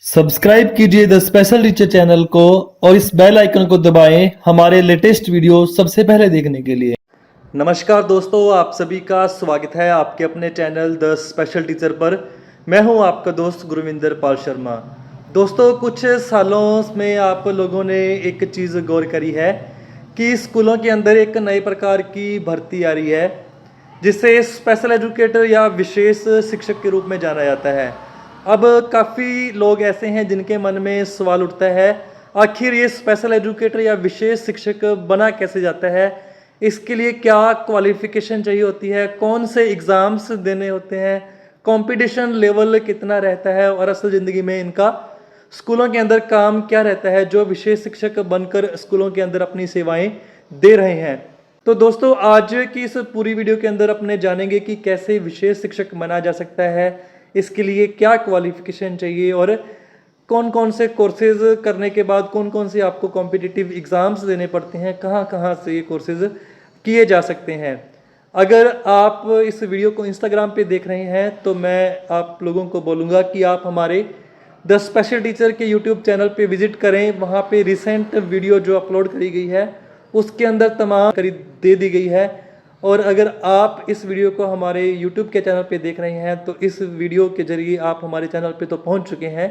Subscribe कीजिए the special teacher channel को और इस बेल आइकन को दबाएं हमारे लेटेस्ट वीडियो सबसे पहले देखने के लिए। नमस्कार दोस्तों, आप सभी का स्वागत है आपके अपने चैनल द स्पेशल टीचर पर। मैं हूं आपका दोस्त गुरविंदर पाल शर्मा। दोस्तों, कुछ सालों में आप लोगों ने एक चीज़ गौर करी है कि स्कूलों के अंदर एक नए प्रकार की भर्ती आ रही है जिसे स्पेशल एजुकेटर या विशेष शिक्षक के रूप में जाना जाता है। अब काफ़ी लोग ऐसे हैं जिनके मन में सवाल उठता है, आखिर ये स्पेशल एजुकेटर या विशेष शिक्षक बना कैसे जाता है, इसके लिए क्या क्वालिफिकेशन चाहिए होती है, कौन से एग्ज़ाम्स देने होते हैं, कंपटीशन लेवल कितना रहता है और असल ज़िंदगी में इनका स्कूलों के अंदर काम क्या रहता है जो विशेष शिक्षक बनकर स्कूलों के अंदर अपनी सेवाएं दे रहे हैं। तो दोस्तों, आज की इस पूरी वीडियो के अंदर अपने जानेंगे कि कैसे विशेष शिक्षक बना जा सकता है, इसके लिए क्या क्वालिफिकेशन चाहिए और कौन कौन से कोर्सेज करने के बाद कौन कौन से आपको कॉम्पिटिटिव एग्ज़ाम्स देने पड़ते हैं, कहाँ कहाँ से ये कोर्सेज किए जा सकते हैं। अगर आप इस वीडियो को इंस्टाग्राम पे देख रहे हैं तो मैं आप लोगों को बोलूँगा कि आप हमारे द स्पेशल टीचर के यूट्यूब चैनल पे विज़िट करें। वहाँ पे रिसेंट वीडियो जो अपलोड करी गई है उसके अंदर तमाम दे दी गई है। और अगर आप इस वीडियो को हमारे YouTube के चैनल पे देख रहे हैं तो इस वीडियो के ज़रिए आप हमारे चैनल पे तो पहुंच चुके हैं,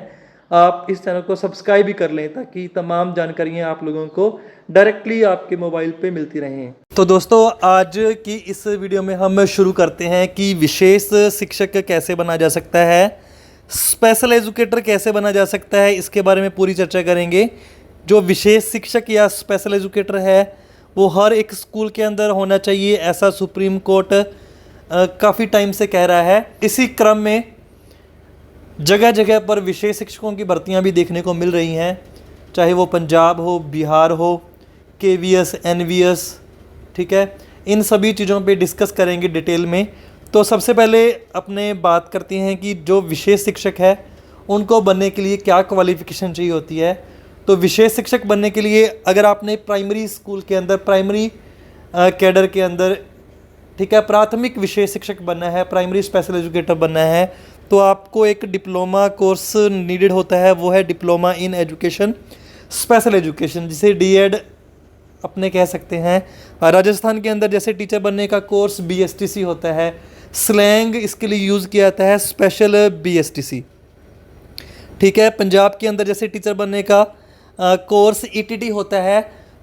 आप इस चैनल को सब्सक्राइब भी कर लें ताकि तमाम जानकारियां आप लोगों को डायरेक्टली आपके मोबाइल पे मिलती रहें। तो दोस्तों, आज की इस वीडियो में हम शुरू करते हैं कि विशेष शिक्षक कैसे बना जा सकता है, स्पेशल एजुकेटर कैसे बना जा सकता है, इसके बारे में पूरी चर्चा करेंगे। जो विशेष शिक्षक या स्पेशल एजुकेटर है वो हर एक स्कूल के अंदर होना चाहिए, ऐसा सुप्रीम कोर्ट काफ़ी टाइम से कह रहा है। इसी क्रम में जगह जगह पर विशेष शिक्षकों की भर्तियां भी देखने को मिल रही हैं, चाहे वो पंजाब हो, बिहार हो, KVS, NVS, ठीक है। इन सभी चीज़ों पे डिस्कस करेंगे डिटेल में। तो सबसे पहले अपने बात करते हैं कि जो विशेष शिक्षक है उनको बनने के लिए क्या क्वालिफ़िकेशन चाहिए होती है। तो विशेष शिक्षक बनने के लिए अगर आपने प्राइमरी स्कूल के अंदर, प्राइमरी कैडर के अंदर, ठीक है, प्राथमिक विशेष शिक्षक बनना है, प्राइमरी स्पेशल एजुकेटर बनना है, तो आपको एक डिप्लोमा कोर्स नीडेड होता है। वो है diploma in education special education, जिसे DED अपने कह सकते हैं। राजस्थान के अंदर जैसे टीचर बनने का कोर्स BSTC होता है, स्लैंग इसके लिए यूज़ किया जाता है स्पेशल BSTC, ठीक है। पंजाब के अंदर जैसे टीचर बनने का कोर्स ETT होता है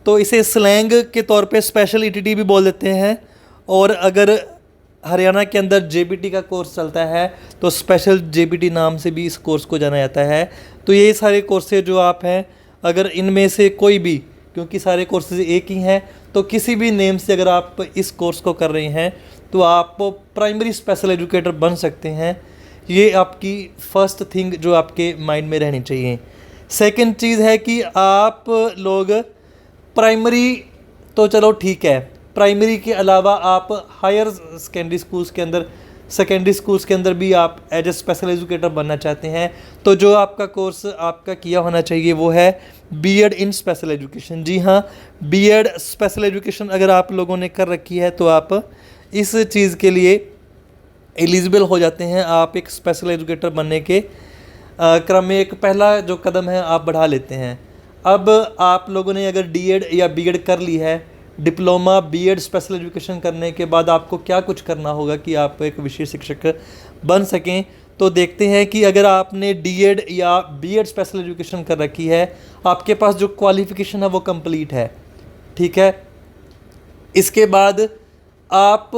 तो इसे स्लैंग के तौर पे स्पेशल ETT भी बोल देते हैं। और अगर हरियाणा के अंदर JBT का कोर्स चलता है तो स्पेशल JBT नाम से भी इस कोर्स को जाना जाता है। तो ये सारे कोर्सेज जो आप हैं, अगर इनमें से कोई भी, क्योंकि सारे कोर्सेज एक ही हैं, तो किसी भी नेम से अगर आप इस कोर्स को कर रहे हैं तो आप प्राइमरी स्पेशल एजुकेटर बन सकते हैं। ये आपकी फर्स्ट थिंग जो आपके माइंड में रहनी चाहिए। सेकंड चीज़ है कि आप लोग प्राइमरी तो चलो ठीक है, प्राइमरी के अलावा आप हायर सेकेंडरी स्कूल्स के अंदर, सेकेंडरी स्कूल्स के अंदर भी आप एज ए स्पेशल एजुकेटर बनना चाहते हैं तो जो आपका कोर्स आपका किया होना चाहिए वो है BEd इन स्पेशल एजुकेशन। जी हाँ, BEd स्पेशल एजुकेशन अगर आप लोगों ने कर रखी है तो आप इस चीज़ के लिए एलिजिबल हो जाते हैं। आप एक स्पेशल एजुकेटर बनने के क्रम में एक पहला जो कदम है आप बढ़ा लेते हैं। अब आप लोगों ने अगर DEd या BEd कर ली है, डिप्लोमा BEd स्पेशल एजुकेशन करने के बाद आपको क्या कुछ करना होगा कि आप एक विशेष शिक्षक बन सकें। तो देखते हैं कि अगर आपने DEd या BEd स्पेशल एजुकेशन कर रखी है, आपके पास जो क्वालिफ़िकेशन है वो कंप्लीट है, ठीक है। इसके बाद आप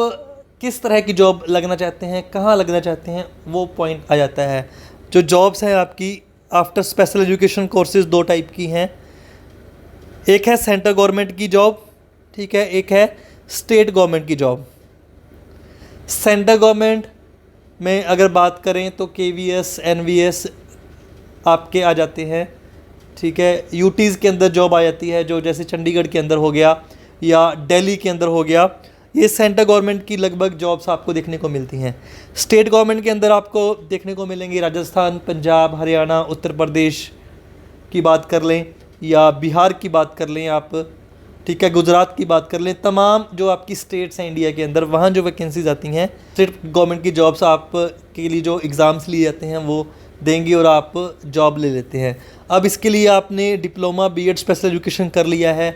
किस तरह की जॉब लगना चाहते हैं, कहाँ लगना चाहते हैं, वो पॉइंट आ जाता है। जो जॉब्स हैं आपकी आफ्टर स्पेशल एजुकेशन कोर्सेज दो टाइप की हैं। एक है सेंट्रल गवर्नमेंट की जॉब, ठीक है, एक है स्टेट गवर्नमेंट की जॉब। सेंट्रल गवर्नमेंट में अगर बात करें तो KVS, NVS आपके आ जाते हैं, ठीक है। UTs के अंदर जॉब आ जाती है, जो जैसे चंडीगढ़ के अंदर हो गया या दिल्ली के अंदर हो गया। ये सेंट्रल गवर्नमेंट की लगभग जॉब्स आपको देखने को मिलती हैं। स्टेट गवर्नमेंट के अंदर आपको देखने को मिलेंगी राजस्थान, पंजाब, हरियाणा, उत्तर प्रदेश की बात कर लें या बिहार की बात कर लें आप, ठीक है, गुजरात की बात कर लें, तमाम जो आपकी स्टेट्स हैं इंडिया के अंदर, वहाँ जो वैकेंसीज आती हैं, स्टेट गवर्नमेंट की जॉब्स आप के लिए जो एग्ज़ाम्स लिए जाते हैं वो देंगे और आप जॉब ले लेते हैं। अब इसके लिए आपने डिप्लोमा बीएड स्पेशल एजुकेशन कर लिया है,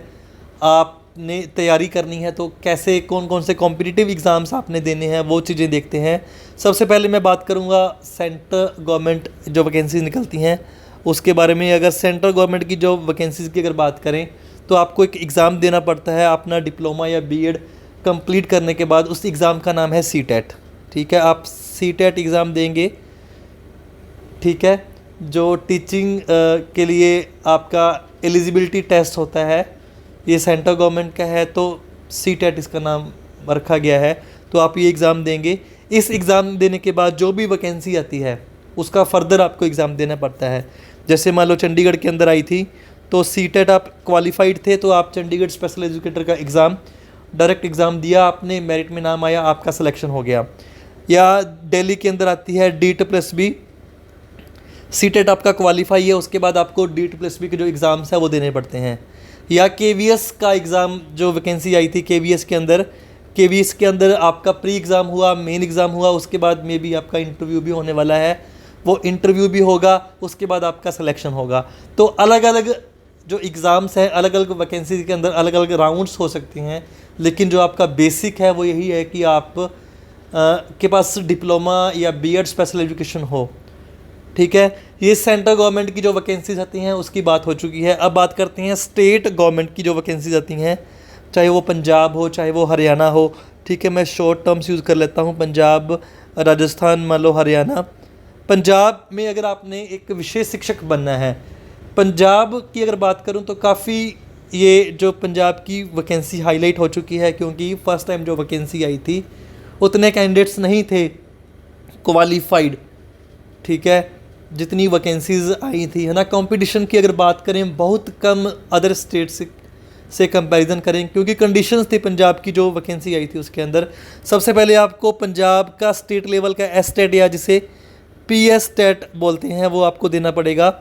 आपने तैयारी करनी है, तो कैसे कौन कौन से कॉम्पिटिटिव एग्ज़ाम्स आपने देने हैं वो चीज़ें देखते हैं। सबसे पहले मैं बात करूँगा सेंट्रल गवर्नमेंट जो वैकेंसीज निकलती हैं उसके बारे में। अगर सेंट्रल गवर्नमेंट की जो वैकेंसीज़ की अगर बात करें तो आपको एक एग्ज़ाम देना पड़ता है अपना डिप्लोमा या बीएड कंप्लीट करने के बाद। उस एग्ज़ाम का नाम है सीटेट। ठीक है, आप सीटेट एग्ज़ाम देंगे। ठीक है, जो टीचिंग के लिए आपका एलिजिबिलिटी टेस्ट होता है, ये सेंट्रल गवर्नमेंट का है तो सीटेट इसका नाम रखा गया है। तो आप ये एग्ज़ाम देंगे। इस एग्ज़ाम देने के बाद जो भी वैकेंसी आती है उसका फर्दर आपको एग्ज़ाम देना पड़ता है। जैसे मान लो चंडीगढ़ के अंदर आई थी तो सीटेट आप क्वालिफाइड थे तो आप चंडीगढ़ स्पेशल एजुकेटर का एग्ज़ाम डायरेक्ट एग्ज़ाम दिया, आपने मेरिट में नाम आया, आपका सिलेक्शन हो गया। या दिल्ली के अंदर आती है DEET+B, सीटेट आपका क्वालिफाई है, उसके बाद आपको DEET+B के जो एग्ज़ाम्स हैं वो देने पड़ते हैं। या KVS का एग्ज़ाम जो वैकेंसी आई थी KVS के अंदर आपका प्री एग्ज़ाम हुआ, मेन एग्ज़ाम हुआ, उसके बाद में भी आपका इंटरव्यू भी होने वाला है। वो इंटरव्यू भी होगा, उसके बाद आपका सिलेक्शन होगा। तो अलग अलग जो एग्ज़ाम्स हैं, अलग अलग वैकेंसी के अंदर अलग अलग राउंड्स हो सकती हैं, लेकिन जो आपका बेसिक है वो यही है कि आप के पास डिप्लोमा या बीएड स्पेशल एजुकेशन हो। ठीक है, ये सेंट्रल गवर्नमेंट की जो वैकेंसीज आती हैं उसकी बात हो चुकी है। अब बात करते हैं स्टेट गवर्नमेंट की जो वैकेंसीज आती हैं, चाहे वो पंजाब हो चाहे वो हरियाणा हो। ठीक है, मैं शॉर्ट टर्म्स यूज़ कर लेता हूँ, पंजाब, राजस्थान, मान लो हरियाणा। पंजाब में अगर आपने एक विशेष शिक्षक बनना है, पंजाब की अगर बात करूं तो काफ़ी ये जो पंजाब की वैकेंसी हाईलाइट हो चुकी है, क्योंकि फर्स्ट टाइम जो वैकेंसी आई थी उतने कैंडिडेट्स नहीं थे क्वालिफाइड। ठीक है, जितनी वैकेंसीज आई थी, है ना। कंपटीशन की अगर बात करें बहुत कम अदर स्टेट से कंपैरिजन करें, क्योंकि कंडीशंस थी पंजाब की जो वैकेंसी आई थी उसके अंदर। सबसे पहले आपको पंजाब का स्टेट लेवल का एस्टेट या जिसे PS टेट बोलते हैं वो आपको देना पड़ेगा।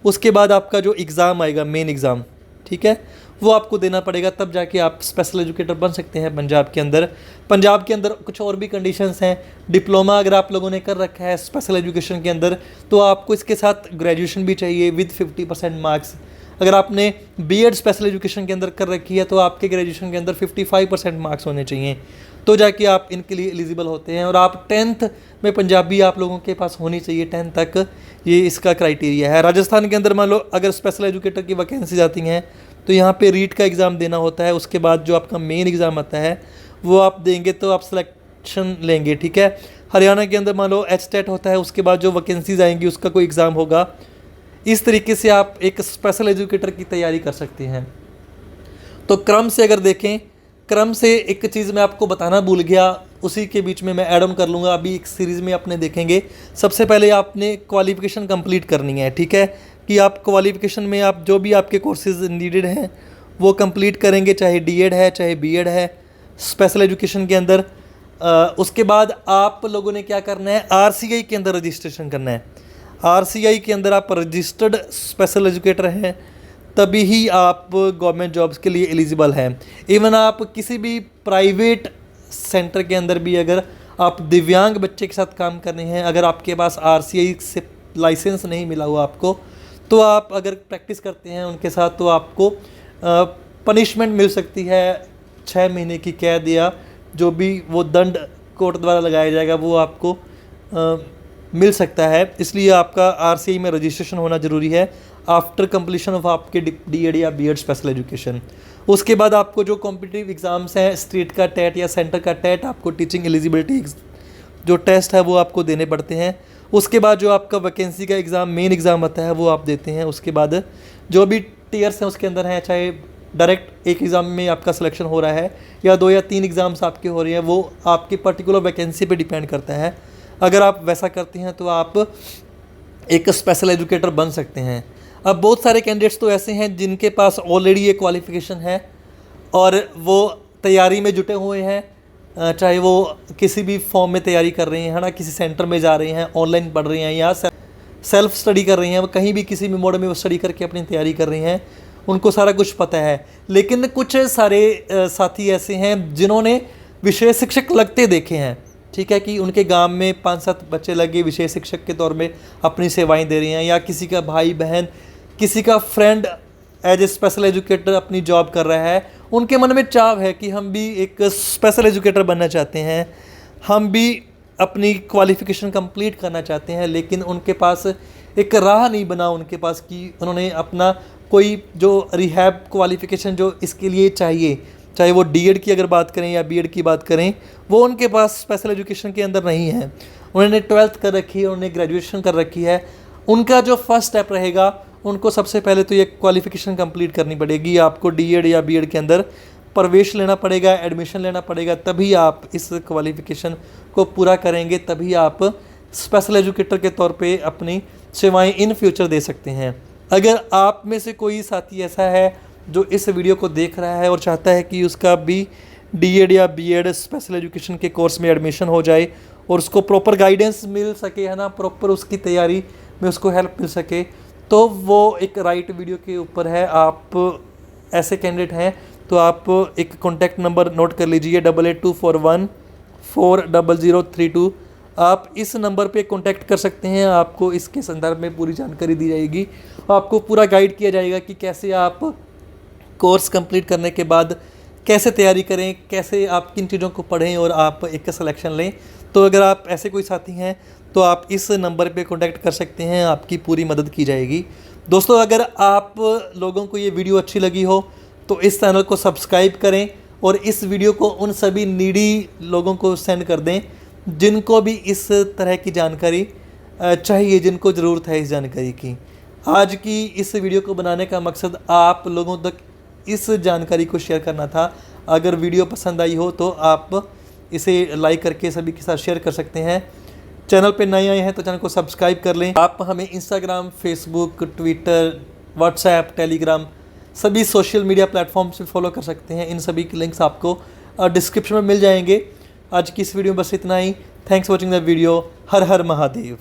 उसके बाद आपका जो एग्ज़ाम आएगा मेन एग्ज़ाम, ठीक है, वो आपको देना पड़ेगा, तब जाके आप स्पेशल एजुकेटर बन सकते हैं पंजाब के अंदर। पंजाब के अंदर कुछ और भी कंडीशंस हैं। डिप्लोमा अगर आप लोगों ने कर रखा है स्पेशल एजुकेशन के अंदर तो आपको इसके साथ ग्रेजुएशन भी चाहिए विद 50% मार्क्स। अगर आपने बीएड स्पेशल एजुकेशन के अंदर कर रखी है तो आपके ग्रेजुएशन के अंदर 55% मार्क्स होने चाहिए, तो जाके आप इनके लिए एलिजिबल होते हैं। और आप 10th में पंजाबी आप लोगों के पास होनी चाहिए 10th तक, ये इसका क्राइटेरिया है। राजस्थान के अंदर मान लो अगर स्पेशल एजुकेटर की वैकेंसी आती हैं तो यहाँ पे रीट का एग्ज़ाम देना होता है। उसके बाद जो आपका मेन एग्ज़ाम आता है वो आप देंगे तो आप सिलेक्शन लेंगे। ठीक है, हरियाणा के अंदर मान लो HTET होता है, उसके बाद जो वैकेंसीज आएंगी उसका कोई एग्ज़ाम होगा। इस तरीके से आप एक स्पेशल एजुकेटर की तैयारी कर सकते हैं। तो क्रम से अगर देखें, क्रम से एक चीज़ मैं आपको बताना भूल गया, उसी के बीच में मैं ऐड ऑन कर लूँगा, अभी एक सीरीज़ में अपने देखेंगे। सबसे पहले आपने क्वालिफ़िकेशन कंप्लीट करनी है। ठीक है, कि आप क्वालिफ़िकेशन में आप जो भी आपके कोर्सेज नीडेड हैं वो कंप्लीट करेंगे, चाहे DED है चाहे BED है स्पेशल एजुकेशन के अंदर। उसके बाद आप लोगों ने क्या करना है, RCI के अंदर रजिस्ट्रेशन करना है। RCI के अंदर आप रजिस्टर्ड स्पेशल एजुकेटर हैं, तभी ही आप गवर्नमेंट जॉब्स के लिए एलिजिबल हैं। इवन आप किसी भी प्राइवेट सेंटर के अंदर भी अगर आप दिव्यांग बच्चे के साथ काम करने हैं, अगर आपके पास RCI से लाइसेंस नहीं मिला हुआ आपको, तो आप अगर प्रैक्टिस करते हैं उनके साथ तो आपको पनिशमेंट मिल सकती है, 6 महीने की कैद या जो भी वो दंड कोर्ट द्वारा लगाया जाएगा वो आपको मिल सकता है। इसलिए आपका RCI में रजिस्ट्रेशन होना ज़रूरी है आफ्टर कंप्लीशन ऑफ आपके DED या BED स्पेशल एजुकेशन। उसके बाद आपको जो कॉम्पिटिटिव एग्ज़ाम्स हैं, स्टेट का टेट या सेंटर का टेट, आपको टीचिंग एलिजिबिलिटी जो टेस्ट है वो आपको देने पड़ते हैं। उसके बाद जो आपका वैकेंसी का एग्ज़ाम मेन एग्ज़ाम आता है वो आप देते हैं। उसके बाद जो भी टीयर्स हैं उसके अंदर हैं, चाहे डायरेक्ट एक एग्ज़ाम में आपका सिलेक्शन हो रहा है या 2 या 3 एग्ज़ाम्स आपके हो रहे हैं, वो आपकी पर्टिकुलर वैकेंसी पे डिपेंड करता है। अगर आप वैसा करते हैं तो आप एक स्पेशल एजुकेटर बन सकते हैं। अब बहुत सारे कैंडिडेट्स तो ऐसे हैं जिनके पास ऑलरेडी ये क्वालिफ़िकेशन है और वो तैयारी में जुटे हुए हैं, चाहे वो किसी भी फॉर्म में तैयारी कर रहे हैं, है ना, किसी सेंटर में जा रहे हैं, ऑनलाइन पढ़ रहे हैं या सेल्फ स्टडी कर रहे हैं, वो कहीं भी किसी भी मोड में वो स्टडी करके अपनी तैयारी कर रहे हैं, उनको सारा कुछ पता है। लेकिन कुछ सारे साथी ऐसे हैं जिन्होंने विषय शिक्षक लगते देखे हैं। ठीक है, कि उनके गांव में 5-7 बच्चे लगे विषय शिक्षक के तौर में अपनी सेवाएं दे रहे हैं, या किसी का भाई बहन, किसी का friend as a special educator अपनी जॉब कर रहा है, उनके मन में चाव है कि हम भी एक स्पेशल एजुकेटर बनना चाहते हैं, हम भी अपनी क्वालिफ़िकेशन कंप्लीट करना चाहते हैं, लेकिन उनके पास एक राह नहीं बना उनके पास कि उन्होंने अपना कोई जो रिहैब क्वालिफ़िकेशन जो इसके लिए चाहिए, चाहे वो डीएड की अगर बात करें या बीएड की बात करें, वो उनके पास स्पेशल एजुकेशन के अंदर नहीं है। उन्होंने 12th कर रखी है, उन्होंने ग्रेजुएशन कर रखी है। उनका जो फर्स्ट स्टेप रहेगा, उनको सबसे पहले तो ये क्वालिफ़िकेशन कंप्लीट करनी पड़ेगी। आपको डीएड या बीएड के अंदर प्रवेश लेना पड़ेगा, एडमिशन लेना पड़ेगा, तभी आप इस क्वालिफ़िकेशन को पूरा करेंगे, तभी आप स्पेशल एजुकेटर के तौर पे अपनी सेवाएं इन फ्यूचर दे सकते हैं। अगर आप में से कोई साथी ऐसा है जो इस वीडियो को देख रहा है और चाहता है कि उसका भी डीएड या बीएड स्पेशल एजुकेशन के कोर्स में एडमिशन हो जाए और उसको प्रॉपर गाइडेंस मिल सके, है ना, प्रॉपर उसकी तैयारी में उसको हेल्प मिल सके, तो वो एक राइट वीडियो के ऊपर है। आप ऐसे कैंडिडेट हैं तो आप एक कॉन्टैक्ट नंबर नोट कर लीजिए 8824140032। आप इस नंबर पे कांटेक्ट कर सकते हैं। आपको इसके संदर्भ में पूरी जानकारी दी जाएगी, आपको पूरा गाइड किया जाएगा कि कैसे आप कोर्स कंप्लीट करने के बाद कैसे तैयारी करें, कैसे आप किन चीज़ों को पढ़ें और आप एक सिलेक्शन लें। तो अगर आप ऐसे कोई साथी हैं तो आप इस नंबर पे कांटेक्ट कर सकते हैं, आपकी पूरी मदद की जाएगी। दोस्तों, अगर आप लोगों को ये वीडियो अच्छी लगी हो तो इस चैनल को सब्सक्राइब करें और इस वीडियो को उन सभी नीडी लोगों को सेंड कर दें जिनको भी इस तरह की जानकारी चाहिए, जिनको ज़रूरत है इस जानकारी की। आज की इस वीडियो को बनाने का मकसद आप लोगों तक इस जानकारी को शेयर करना था। अगर वीडियो पसंद आई हो तो आप इसे लाइक करके सभी के साथ शेयर कर सकते हैं। चैनल पे नए आए हैं तो चैनल को सब्सक्राइब कर लें। आप हमें Instagram, Facebook, Twitter, WhatsApp, Telegram सभी सोशल मीडिया प्लेटफॉर्म्स पे फॉलो कर सकते हैं। इन सभी के लिंक्स आपको डिस्क्रिप्शन में मिल जाएंगे। आज की इस वीडियो में बस इतना ही। Thanks for watching the video. हर हर महादेव।